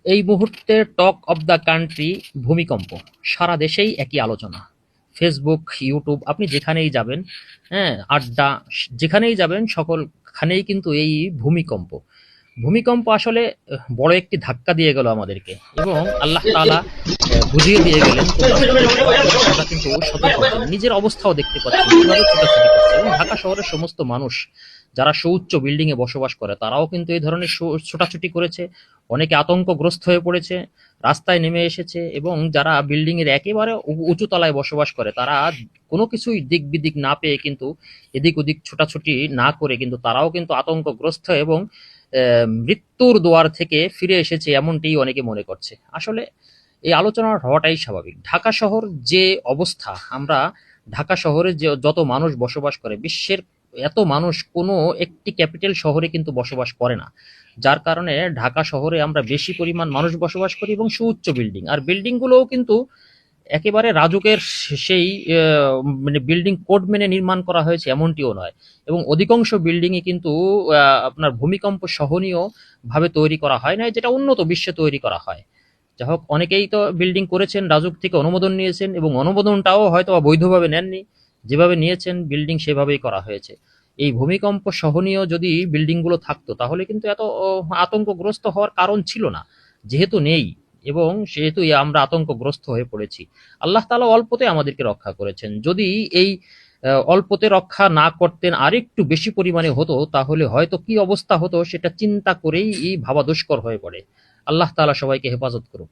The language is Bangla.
এই মুহূর্তে টক অব দ্য কান্ট্রি ভূমিকম্প। সারা দেশেই একই আলোচনা। ফেসবুক, ইউটিউব, আপনি যেখানেই যাবেন, হ্যাঁ, আড্ডা, যেখানেই যাবেন সকলখানেই কিন্তু এই ভূমিকম্প। ভূমিকম্প আসলে বড় একটি ধাক্কা দিয়ে গেল আমাদেরকে, এবং আল্লাহ তাআলা বুঝিয়ে দিয়ে গেলেন তোমরা সতর্ক হও। এবং আমরা কিন্তু সতর্ক আছি, নিজের অবস্থাও দেখতে পাচ্ছি কিভাবে ছোটাছুটি করছে। এবং ঢাকা শহরের সমস্ত মানুষ যারা সুউচ্চ বিল্ডিং এ বসবাস করে তারাও কিন্তু এই ধরনের ছোটাছুটি করেছে। অনেকে আতঙ্কগ্রস্ত হয়ে পড়েছে, রাস্তায় নেমে এসেছে। এবং যারা বিল্ডিং এর একেবারে উঁচু তলায় বসবাস করে তারা কোনো কিছুই দিক বিদিক না পেয়ে কিন্তু এদিক ওদিক ছোটাছুটি না করে কিন্তু তারাও কিন্তু আতঙ্কগ্রস্ত এবং মৃত্যুর দুয়ার থেকে ফিরে এসেছে, এমনটি অনেকে মনে করছে। আসলে এই আলোচনা হওয়াটাই স্বাভাবিক। ঢাকা শহর যে অবস্থা, আমরা ঢাকা শহরে যে যত মানুষ বসবাস করে, বিশ্বের এত মানুষ কোনো একটি ক্যাপিটাল শহরে কিন্তু বসবাস করে না। যার কারণে ঢাকা শহরে আমরা বেশি পরিমাণ মানুষ বসবাস করি এবং সুউচ্চ বিল্ডিং, আর বিল্ডিং গুলোও কিন্তু একেবারে রাজুকের সেই মানে বিল্ডিং কোড মেনে নির্মাণ করা হয়েছে এমনটিও নয়। এবং অধিকাংশ বিল্ডিংই কিন্তু আপনার ভূমিকম্প সহনীয় ভাবে তৈরি করা হয় না, যেটা উন্নত বিশ্বে তৈরি করা হয়। যাই হোক, অনেকেই তো বিল্ডিং করেছেন, রাজুক থেকে অনুমোদন নিয়েছেন, এবং অনুমোদনটাও হয়তো বৈধভাবে নেননি। যেভাবে নিয়েছেন বিল্ডিং সেভাবেই করা হয়েছে। এই ভূমিকম্প সহনীয় যদি বিল্ডিং গুলো থাকতো তাহলে কিন্তু এত আতঙ্কগ্রস্ত হওয়ার কারণ ছিল না। যেহেতু নেই, এবং সেহেতু আমরা আতঙ্কগ্রস্ত হয়ে পড়েছি। আল্লাহ তাআলা অল্পতে আমাদেরকে রক্ষা করেছেন। যদি এই অল্পতে রক্ষা না করতেন, আরেকটু বেশি পরিমাণে হতো, তাহলে হয়তো কি অবস্থা হতো সেটা চিন্তা করেই ভাবা দুষ্কর হয়ে পড়ে। আল্লাহ তাআলা সবাইকে হেফাজত করুক।